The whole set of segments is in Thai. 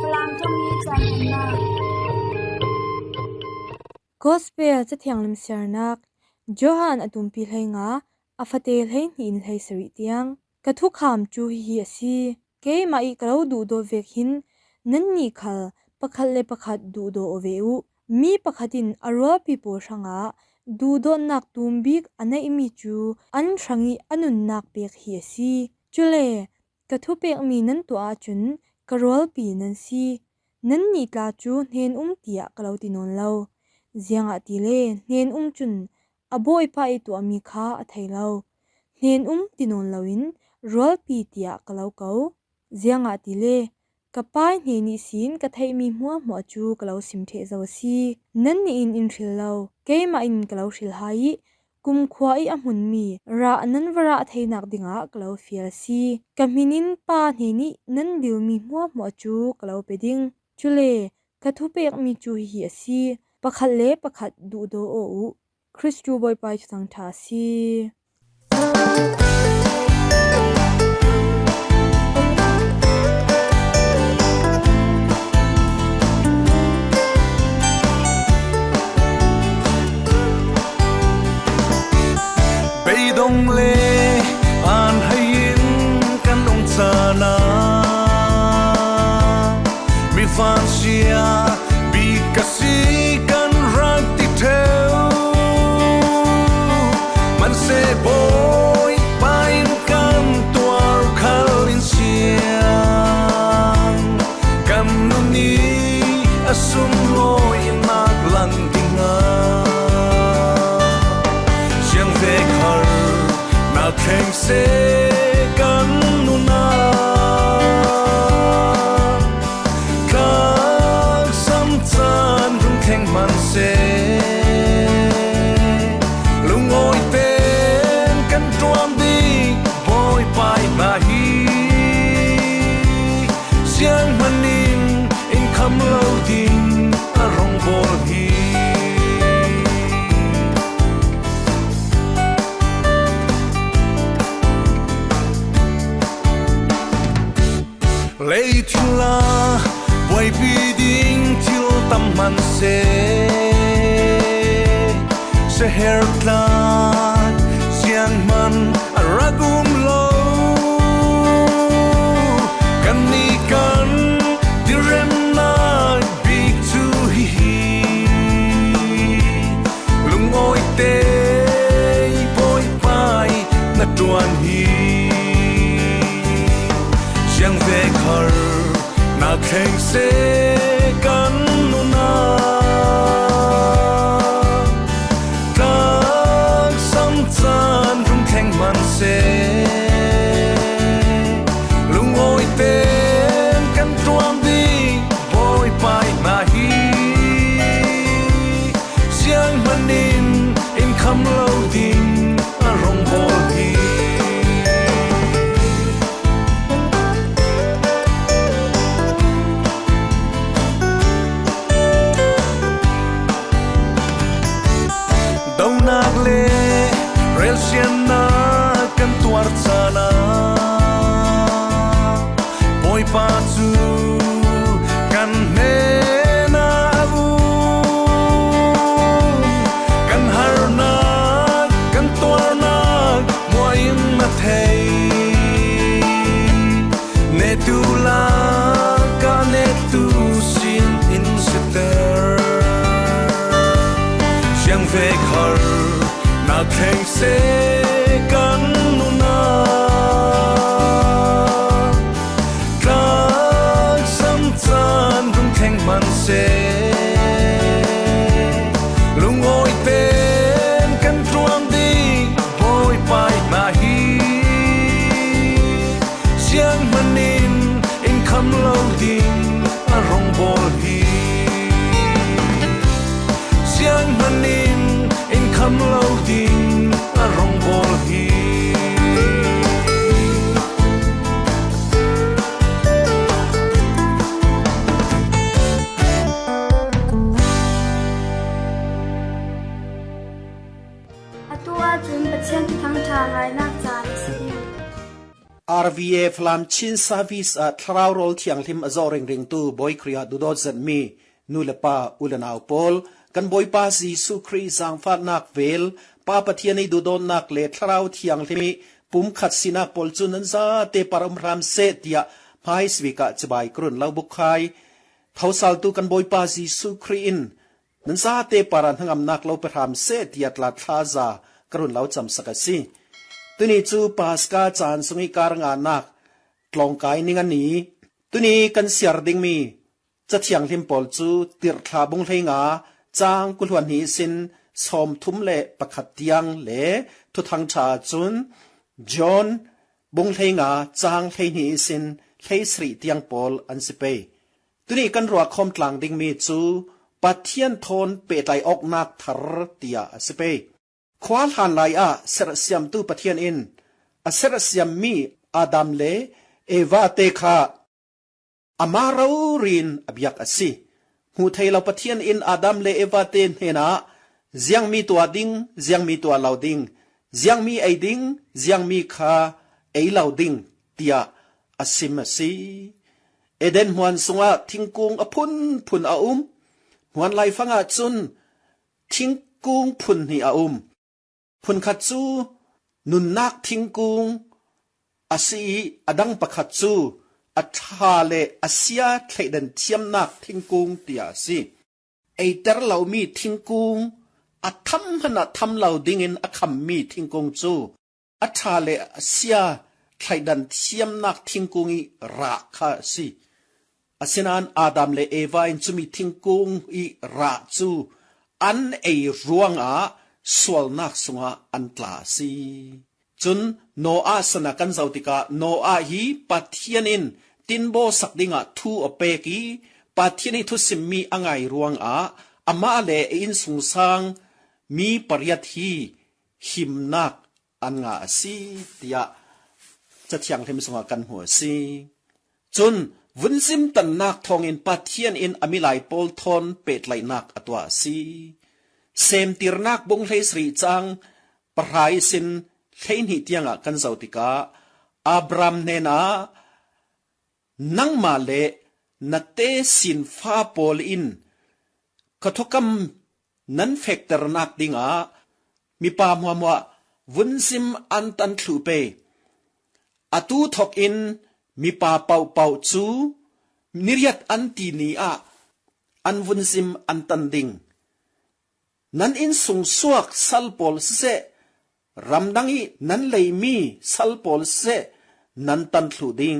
ฝรั่งจงมีจันนา Gospel จะเถียงลิมเสียนักจอหันอดุมปีไหงาอาฟาเตลไหหินไหสริเตียงกะทุกคำจูฮีสีเกมาอีกเราดูโดเวกหินนันนี่ขลประคัดเลประคัดดูโดโอเวอุมีประคัดินอรัวปีโปชังาดูโดนักตุมบิกอันไอมีจูอันชังีอนุนนักเปียกฮีสีจุเลกะทุเปียกมีนันตัวจุนกะรัวปีนันสีนันนี่ตาจูเฮนเตียกเราตินนเลาเจียงอะติเลเฮนจุนอบอยไปตัวมีค่าไทยเราเฮนตินนลาวินรัวปีเตียกะเลาเกาเจียงอะติเลกะป้ายเฮนิสินกะไทยมีหัวหมอจูกะเลาสิมเทซาวซีนั่นนี่อินริลเราเกมาอินกะเลาชิลไฮกุมควายอมุนมีรานันวราไทยนักดิงะกะเลาเฟียซีกะมินินป้าเฮนินันดิวมีหัวหมอจูกะเลาเปดิงจุเลกะทุเปกมีจูฮีซีประคัดเลประคัดดูโดโอคริสตูบอยไปสังทาซีไปดงเลอ่านให้ยินกันองศานามีฟันเสียบีกสีกันรักติดเทวมันเสบอยไปกันตัวคาลินเสียงกันนุนี้อสุมลอยนักลันติงาเสียงเวกฮาร์นักแข่งเสกันนุนามันเสลุงโอยเต้นกันตรวมดีบอยไปมาฮีเสียงมันนินอินคำเล่าดินอารมณ์บอลฮีเลยทิลาไว้ปีดิ้งทิลตำมันเสเฮร์ตลาดเสียงมันรักุมโลกันนี่กันดิเรมนาบิกทูฮีลุงโอยเตยปอยไปนัดดวนฮีเสียงเวกฮาร์นักแข่งเสกันนุนามันเสลุงโอยเต้นกันตรวมดีบอยไปมาฮีเสียงมันนินอินคำเล่าดินอารมณ์บอลฮีดาวนักเลเรลเซียนนากันตัวร์ซานาบอยปาจูกันเนนาวูกันฮาร์นากันตัวนักมวยมาเทเนตูลากันเนตูซินอินสเตอร์เสียงเวกฮาร์นักแข่งเสกันนุนาคลากซ้ำจานรุ่งแข่งมันเสลุงโอยเต้นกันตรวมดีบอยไปมาฮีเสียงมันนินอินคำเล่าดินอารมณ์บอลฮีเสียงมันนินอินคำเล่าดินอารมณ์บอ RVA ฟลามชินซาวิสทราวโรลที่ยังทิมอจอริงริงตูบอยครียดูดอจันมีนูเลปาอุลนาวปอลกันบอยปาซีสุครีสังฟาดนักเวลปาปะเทียนีดูดอนนักเลทราวที่ยังทิมีปุ่มขัดสินักปอลจุนันซาเตปารมรามเซติยาพายสวิกะจะบายกรุนลาวบุกไคเท่าสัลตูกันบอยปาซีสุครีนนันซาเตปารันทั้งอำนักลาวปรามเซติยาตลาดทาซากรุนลาวจำสักสิตุนีจูปาสกาจานสงิการงานักกลองกายนิงันนี้ตุนีกันเสียรดิงมีจะเทียงทิมปอลจูติรทาบุงเลงาจางกุลวันนี้สินสอมทุมเลประคัดเตียงเลทุทังชาจุนจอห์นบุงเลงาจางเลนี้สินเลสรีเตียงปอลอันสิเปตุนีกันรัวคอมกลางดิงมีจูปัทเทียนทนเปไตออกนักทรเตียอันสิเปควาลหันไลอาเสรเซียมตูปะเทียนอินอเสรเซียมมีอาดัมเลเอวาเตคาอามารารินอบยักอสิหูไทยเราปะเทียนอินอาดัมเลเอวาเตนเฮนาเสียงมีตัวดิ้งเสียงมีตัวเหล่าดิ้งเสียงมีไอดิ้งเสียงมีคาไอเหล่าดิ้งเตียอสิมสิเอเดนหวนสงะทิ้งกุงอพุนพุนอาอุมหวนไลฟังอาจุนทิ้งกุงพุนหิอาอุมพุนขัดจูนุนนักทิ้งกุงอาศีอดังปะขัดจูอัฐาเลอาเซียเทดันเทียมนักทิ้งกุงเตียสิไอเตอร์เหล่ามีทิ้งกุงอัทำหนาทำเหล่าดิ่งินอคัมมีทิ้งกุงจูอัฐาเลอาเซียเทดันเทียมนักทิ้งกุงอีรักค่ะสิอาศินันอาดัมเลเอวาอินจูมีทิ้งกุงอีรักจูอันไอร่วงอาสวลนักสงะอันตลาสีจุนโนอาสนากันเจ้าติกาโนอาฮีปัทเทียนินตินโบสักดิงะทูอเปกีปัทเทียนิทุสิมมีอังไงรวงอามาเลอินสุงสังมีปริยัติหิมนักอันงาสีเตียจะเทียงเทมสงะกันหัวสีจุนวุ้นซิมตันนักทองอินปัทเทียนอินอามิไลโปลทอนเป็ดไหลนักอตัวสีเซมติรนักบงเลสรีจังปรายสินเลนิเตียงกันเจ้าติกาอับรามเนนานังมาเลนัเตสินฟ้าปอลอินกทุกมนั้นเฟกเตอร์นักดิงมีปามหัววุ้นซิมอันตันทลูเปอตูทอกอินมีปาเป่าเป่าจูนิริยตอันตีนีอันวุ้นซิมอันตันดิงนั้นอินสุงสวกซัลปอลเซรำดังอีนั้นเลยมีซัลปอลเซนั้นตันทลูดิง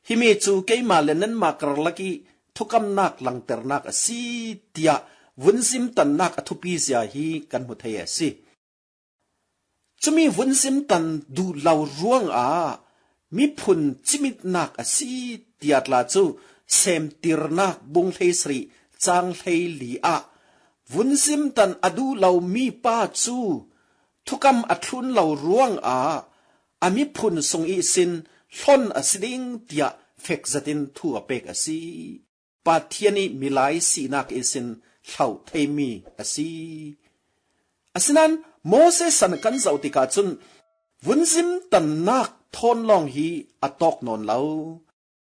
ฮิเมจูเกยมาเลนันมากรลักีทุกำนักหลังเตอร์นักสีเตียวุ้นซิมตันนักอทุปีเสียฮีกันหุทยสิจะมีวุ้นซิมตันดูเหล่าร่วงมีพุนจิมิตนักสีเตียตลาจูเซมติรนักบุงเลสรีจางเลลีวุ้นซิมตันอดูเหล่ามีป้าจูทุกำอัดลุนเหล่าร่วงอามิพุนทรงอีสินล้นอสิดิงเตียเฟกจัดินทั่วเปกอสีปาเทียนีมิไลสีนักอีสินเหล่าเทมีอสีอสินันโมเสสันกันเจ้าติกาจุนวุ้นซิมตันนักทนลองฮีอตอกนอนเหล่า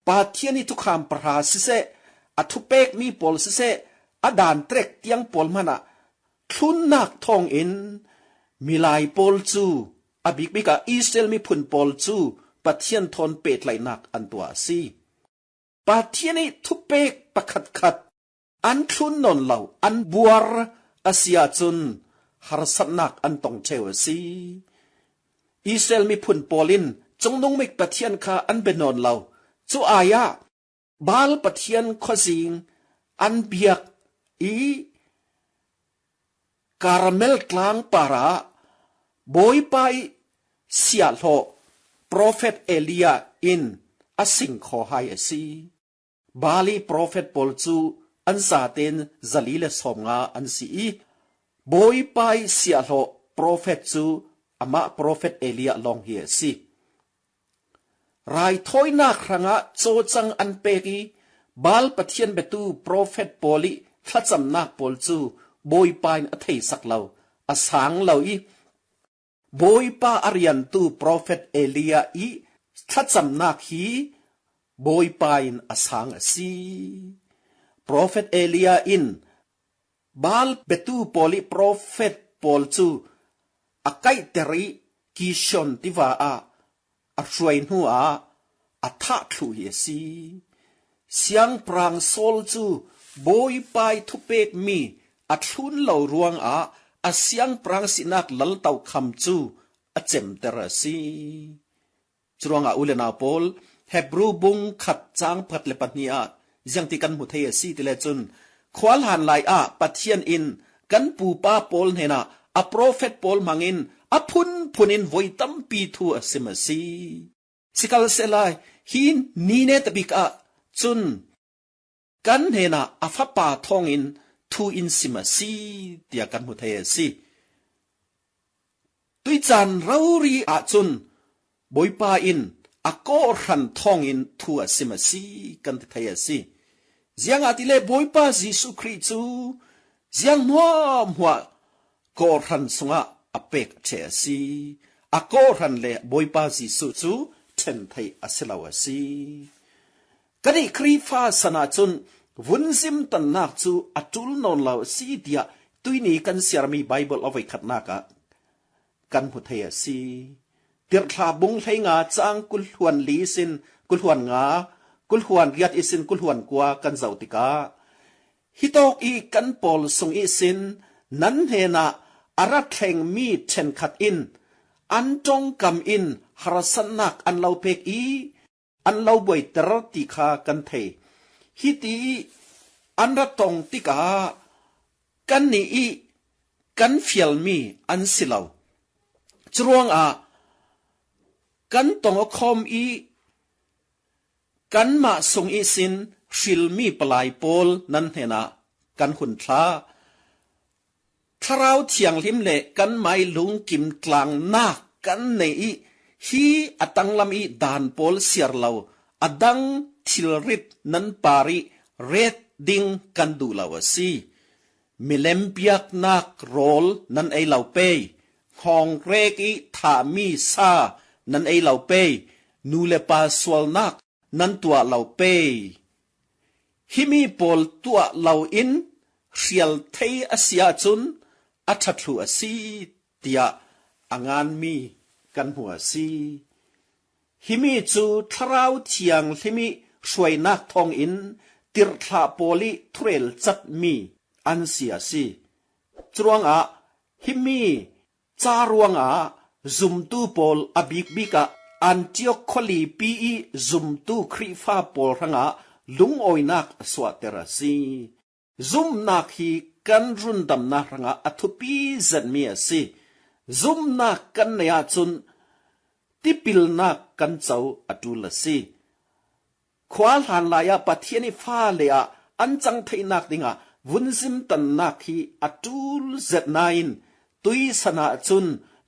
ปาเทียนีทุกคำปราศิเซอทุเปกมีปอลศิเซอดานเตรกเตียงปอลมานะทุนนักทองอินมีลายปอลจูอบิกบิกาอิสราเอลมีพุนปอลจูปะเทียนทนเป็ดไหลนักอันตัวซีปะเทียนนี้ทุเปกปะขัดขัดอันทุนนนเหล่าอันบัวร์อาเซียจุนฮาร์สันนักอันตองเชวซีอิสราเอลมีพุนปอลินจงนงมิกปะเทียนคาอันเป็นนนเหล่าจูอายะบาลปะเทียนขสิงอันเบียกคาราเมลกลางปาระบอยไปเสียโลโปรเฟตเอลียอินอสิงขอให้สีบาลีโปรเฟตปอลจูอันซาเตนซาลีเลสมงาอันสีบอยไปเสียโลโปรเฟตจูอามาโปรเฟตเอลียลองเฮียสีรายถอยนักครั้งโจจังอันเปกีบาลปะเทียนเบตูโปรเฟตปอลีทัดจำนักปอลจูบอยไปอัฐิสักเหล่าอสังเหล่าบอยป้าอาริยันตูโปรเฟตเอลีย ทัดจำนักฮีบอยปายนอสังสีโปรเฟตเอลียอินบาลเบตูปอลิโปรเฟตปอลจูอาไกเตริกิชอนติวาอาช่วยหัวอาทักลุยสีเสียงปรางโซลจูบอยปายทุเปกมีอัทุนเหล่ารวงอาเสียงปรางสินักลัลเตาคำจูอาเจมเตระสีจรวงอุเลนาโปลเฮบรูบุงขัดจางพัดเลปันีอายังติกันมุเทียสีติเลจุนควาลหันไลปัทเทียนอินกันปูป้าโปลเฮนาa prophet Paul mangin apun punin voitam pi thu asimasi sikal selai hin nine tabika chun kan hena afapa thongin thu in simasi tia kan muthai si tuichan rauri a chun boipa in ako ran thongin thu asimasi kan thai si ziang atile boipa Jesu Christu ziang hwa ko ran sunga apek che si ako ran le boipa Jesu chu ten thai asilawasi kani krifa sana chun vunsim tan nak chu atul non law si dia tuini kan siarmi bible of khatna ka kan huthai si tir tha bung thainga chang kul huan li sin kul huan nga kul huan riat isin kul huan kwa kan zautika hitok i kan pol sung i sin nan hena arat theng mi chen khat in an tong kam in harasanak an lau pek i an lau boi ter ti kha kan the hi ti an ra tong ti ka kan ni i kan fial mi an silau chruang kan tong khom i kan ma sung i sin shil mi palai pol nan hena kan hun thlaทราวเทียงลิมเลกันไม่ลุงกิมกลางนากันในฮีอตังลำอีดานโพลเสียร์เลาอดังทิลริดนันปาริเรดดิงกันดูลาวสีมิเลมเปียกนักโรลนันไอเหล่าเปยฮองเรกิถามีซานันไอเหล่าเปยนูเลปาสวลนักนันตัวเหล่าเปยฮิมีโพลตัวเหล่าอินเชียลเทยอาเซียจุนอัฐทลัวสีเตียองานมีกันหัวสีหิมิจูทราวเทียงหิมิช่วยนักทองอินติรทาโปลิเทรลจัดมีอันเสียสีจรวงหิมิจารวงซุมตูโปลอบิกบิกอันติโอคลีปีซุมตูครีฟาโปลรังลุงโอยนักสวดเตระสีซุมนักฮีกันรุนดำนารังอัทุปีจันมีสิซุมนักกันเนียจุนติปิลนักกันเจ้าอตุลสิควาลหันลายปะเทียนิฟ้าเลียอันจังไทนักดิงวุนซิมตันนักฮีอตุลเจ็ดนายนตุยสนาจุน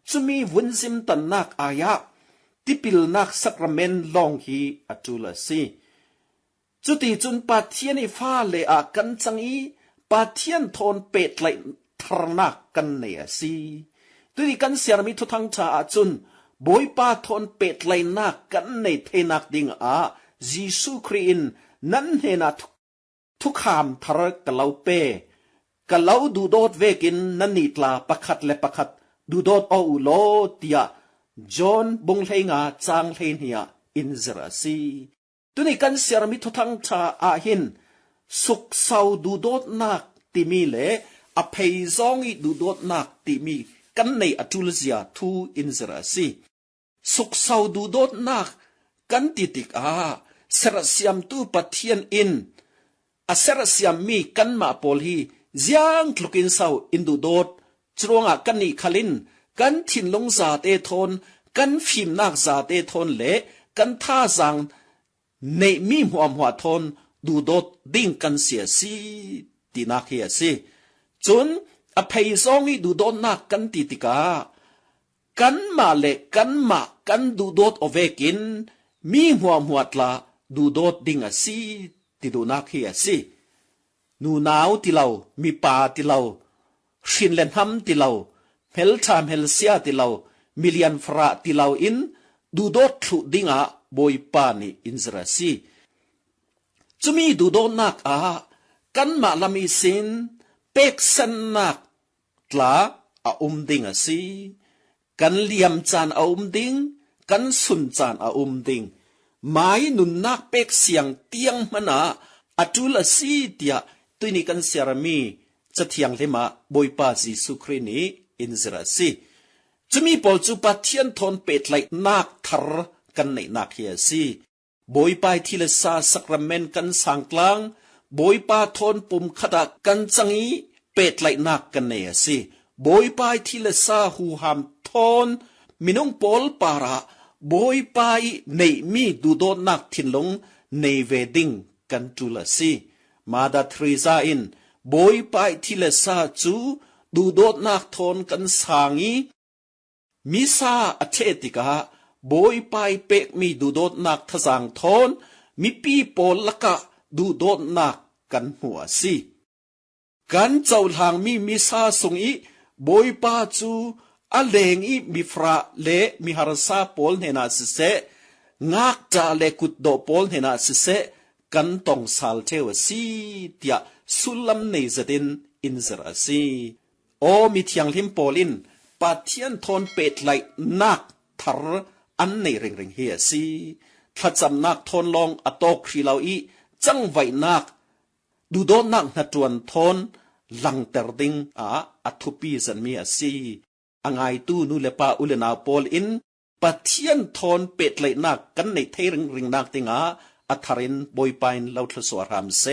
จุมีวุนซิมตันนักอายะติปิลนักสักรเมนลองฮีอตุลสิจุติจุนปะเทียนิฟ้าเลียกันจังอีปาเทียนทนเป็ดไหลทรนักกันเนียสีตุยกันเสียมีทุทังชาจุนบอยปาทนเป็ดไหลนักกันในเทนักดิงจีสุครีนนั้นเฮนัทุกขามทรกะเลาเป้กะเลาดูโดดเวกินนันนิตลาประคัดและประคัดดูโดดเอาอุโลเตียจอนบงเลงจางเลเนียอินซราสีตุยกันเสียมีทุทังชาหินสุกเศร้าดูโดดนักติมีเลอภัยซองอีดูโดดนักติมีกันในอจุลเซียทูอินซราสีสุกเศร้าดูโดดนักกันติติกเสรเสียมตูปะเทียนอินเสรเสียมมีกันมาโพลีเจียงคลุกินเศร้าอินดูโดดจรวงกันนี่ขลินกันถิ่นลงซาเตทนกันฟิมนักซาเตทนเลกันท่าสังในมีหัวทนดูโดดดิ้งกันเสียสีตีนักเฮียสีจนอภัยซองอีดูโดดนักกันติติกากันมาเล็กกันมากันดูโดดเอาเวกินมีหัวตลาดูโดดดิ้งสีติดูนักเฮียสีนูนาวติเรามีป่าติเราชินเลนฮัมติเราเฮลทามเฮลเซียติเรามิเลียนฟราติเราอินดูโดดถุดิ้ง บอยปานี่อินซราซีจะมีดูโดนักกันมาลามีสินเป็กสันนักตลาดิงซีกันเลียมจานดิงกันสุนจานดิงหมายนุนนักเป็กเสียงเตียงมนาจุลซีเตียตุนิกันเสรามีจะเทียงเลมาบอยปาจีสุครีนีอินซราซีจะมีปอลจูปัทเทียนทนเป็ดไหลนักทรกันในนักเฮียซีบอยปาทีละซาสักรเมนกันสังกลางบอยปาทนปุ่มขดากันจังอีเป็ดไหลนักกันในซีบอยปาทีละซาหูหามทนมินุงปอลปาระบอยปาในมีดูโดนักทินลงในเวดิงกันจุลซีมาดาทรีซาอินบอยปาทีละซาจูดูโดนักทนกันสางอีมิซาอเทติกาบอยปายเป็กมีดูโดดนักทะสังทนมีปีโปลกะดูโดดนักกันหัวซีกันเจ้าหางมีมิซาสงอีบอยปาจูอเลงอีมีฟราเลมีฮารซาโปลเนนาสิเซงักจาเลกุดโดโปลเนนาสิเซกันตองสัลเทวซีเตียสุลัมเนซดินอินซราซีโอมีเทียงลิมโปลินปาเทียนทนเป็ดไหลนักทรอันในเริงเฮียซีถ้าจำนักทนลองอตอกขีเหลาอีจังไว้นักดูโดนักนัดวนทนลังเตอร์ดิงอัทุปีสันมีซีอังไอตูนูเลปาอุเลนาโปลอินปาเทียนทนเป็ดไหลนักกันในเทริงนักติงอัทารินบอยปายเลาทสวรามเซ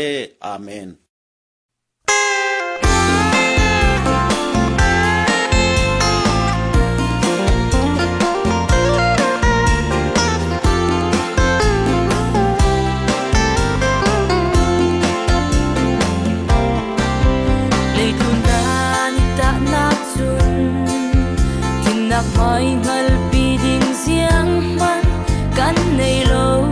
อาเมนhỏi ngල් pi ding siang man kan nei lo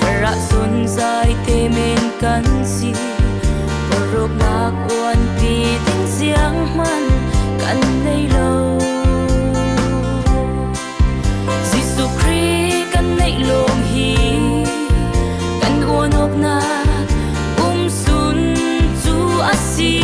fra sun sai te men kan si porok nak wan pi ding siang man kan nei lo Jesu Christ kan nei lo hi kan onok na sun chu asi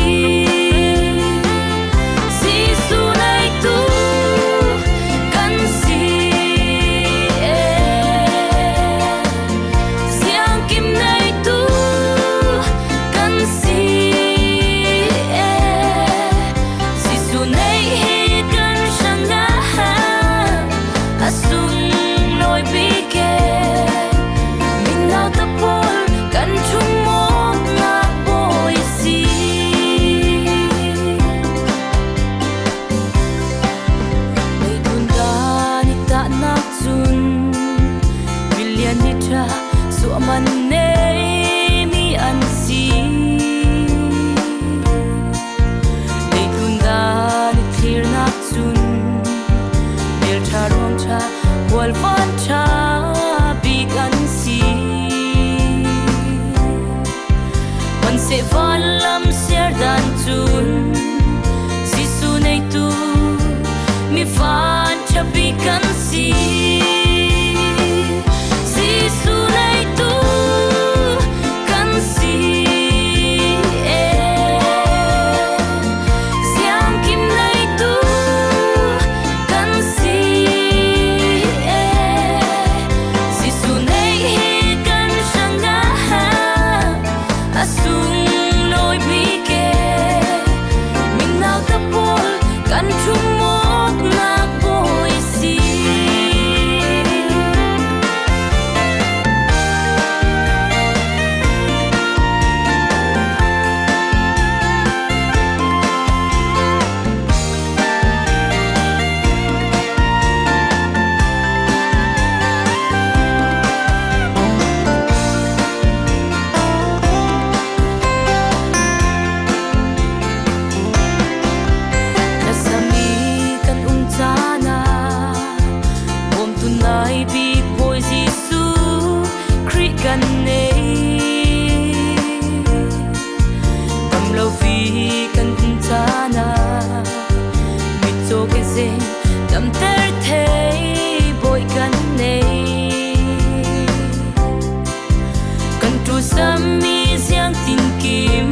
sami siang tin kim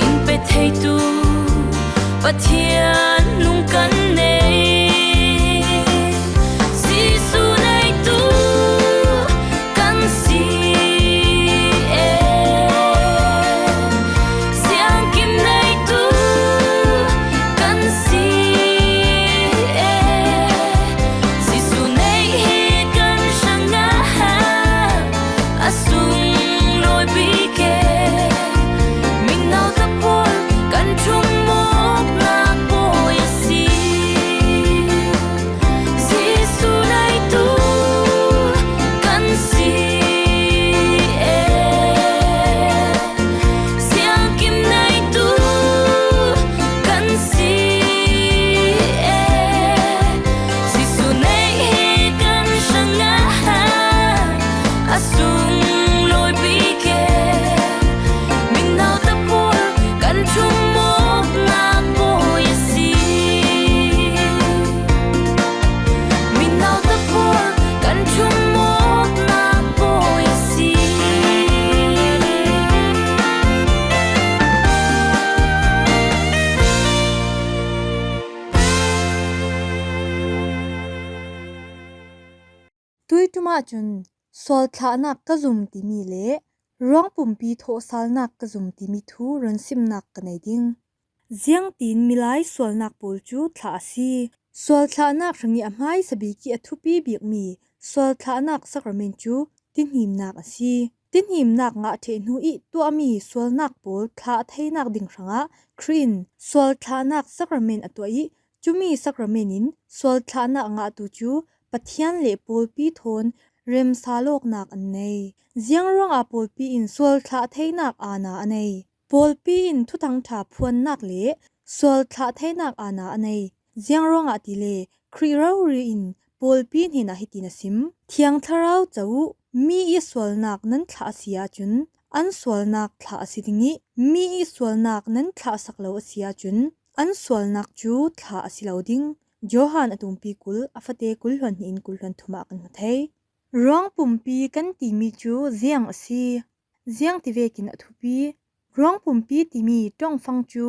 in pe thei tu pathian nung kan nei si su nei tu kan si e siang kim nei tu kan si e si su nei he kan shanga asung loi bi ke min nau ta por kan chung mok na po ya si su nai tu kan si e siang kim nai tu kan si e si su nai he kan shanga asung loi bi ke min nau ta por kan chung mok na po ya si min nau ta por kan chung mok na po ya si tui tuma chun sol thla nak ka zum ti mi le rong pumpi tho sal nak ka zum ti mi thu ron sim nak ka nei ding ziang tin milai sol nak pol chu thla si sol thla nak rangi amai sabi ki athupi biak mi sol thla nak sakrament chu tin him nak asi tin him nak nga the nu I to ami sol nak pol thla thei nak ding ranga krin sol thla nak sakrament atoi chumi sakrament in sol thla nak nga tu chu pathian le pol pi thon rem salok nak an nei ziang rong a pol pi in sol thla thei nak ana anei pol pi in thutang tha phuan nak le sol thla thei nak ana anei ziang rong a ti le khri rau ri in pol pi hin a hitina sim thiang tharau chau mi I sol nak nan thla sia chun an sol nak thla asidingi mi I sol nak nan thla saklo asia chun an sol nak chu thla asilo ding Johan atumpi kul afate kul hon in kul hon thuma kan mathei rong pumpi kan ti mi chu ziang asi ziang ti vekin athupi rong pumpi ti mi tong fang chu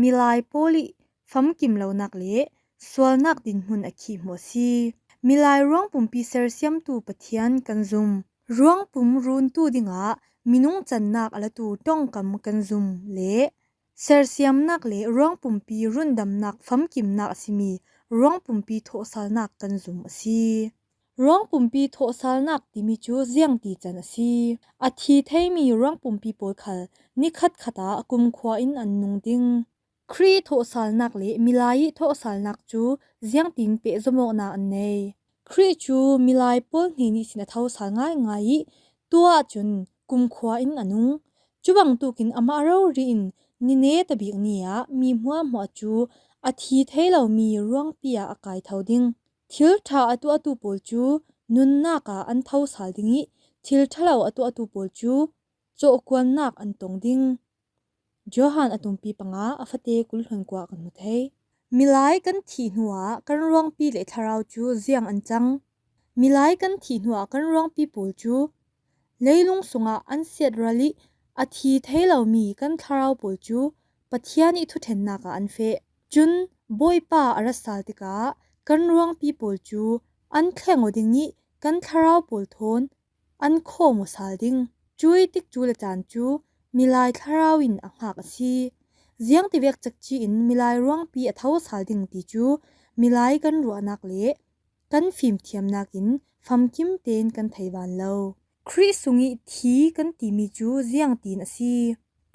milai poli fam kim lo nak le sol nak din hun akhi mo si milai rong pumpi ser siam tu pathian kan zum rong pum run tu dinga minung chan nak ala tu tong kam kan zum le ser siam nak le rong pumpi run dam nak fam kim nak asimi rong pumpi tho sal nak kan zum asi rong pumpi tho sal nak ti mi chu ziang ti chan asi a thi thei mi rong pumpi pol khal ni khat khata kum khwa in an nung ding khri tho sal nak le milai tho sal nak chu ziang tin pe zomok na an nei khri chu milai pol ni ni sina thau sal ngai ngai tua chun kum khwa in anung chuwang tu kin ama ro ri in ni ne ta bi nia mi hwa mo chu a thi theilo mi ruang pia akai thoding thil tha atu pol chu nun na ka an thau sal dingi thil thalo atu pol chu cho kwan nak an tong ding Johan atumpi panga afate kul hon kwa kan muthei milai kan thi nuwa kan ruang pi le tharau chu ziang an chang milai kan thi nuwa kan ruang pi pol chu leilung sunga an set rali a thi theilo mi kan tharau pol chu pathiani thu then na ka an fe chun boipa arasal tika kan ruang pi pol chu an thleng odingi kan tharau pol thon an kho mo sal ding chui tik chu la chan chu milai tharau in a hak si ziang ti vek chak chi in milai ruang pi a thau sal ding ti chu milai kan ru anak le kan phim thiam nakin pham kim ten kan thaiwan lo khri sungi thi kan ti mi chu ziang tin asi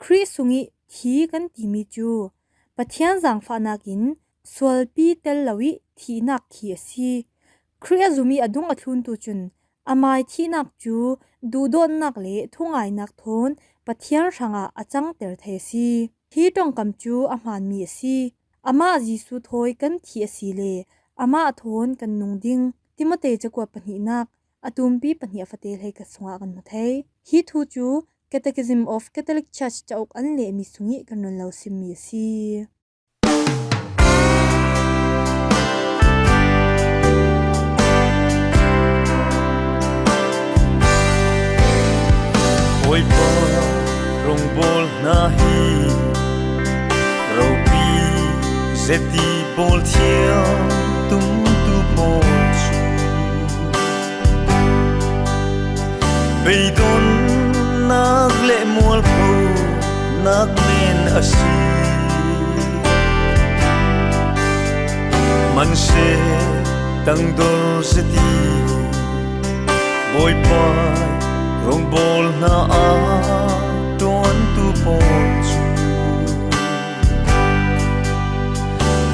khri sungi thi kan ti mi chu pathian jang fa nakin swal pi tel lawi thi nak khi asi khri azumi adung athun tu chun amai thi nak chu du don nak le thungai nak thon pathian ranga achang ter the si thi tong kam chu aman mi asi ama jisu thoi kan thi asi le ama thon kan nung ding timate chakwa pani nak atumpi pani afate le ka sunga kan mathei hi thu chu Catechism of Catholic Church chauk an le mi sungi kan non lo sim mi si rong bol na hi rau pi zeti bol thiam tum tu po chu bei don nak le mual phu nak men asi man se tang dor zeti boy pai rong bol na a don tu po chu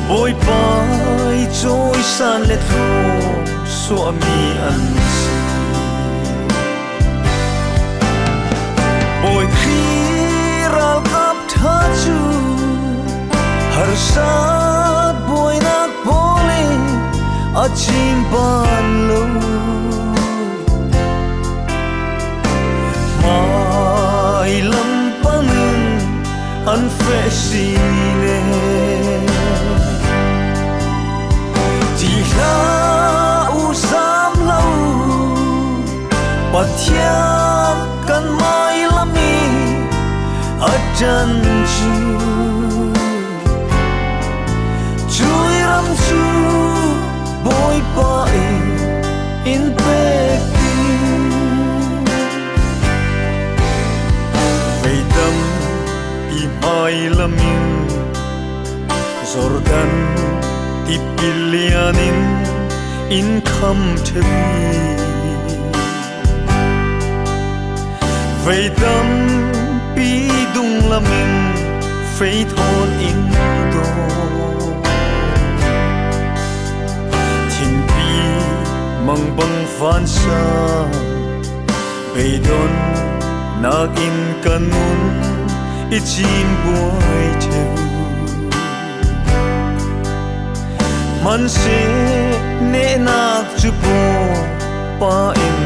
boy pai choi san le tho so mi an si boy khiral kap tha chu har sat boy nak bole a chim ban lo mai lam pangin an fe si le ti la u sam lo pathiam kan mai lami a jan chu chui ram chu boy pai in peking veidam i mai lamin Jordan ti pilianin in kham thebi veidam pi dung lamin fei thon in do thin pi mang bang van sa veidon nagin kanun ichin buai theu man se ne nak chu po pa in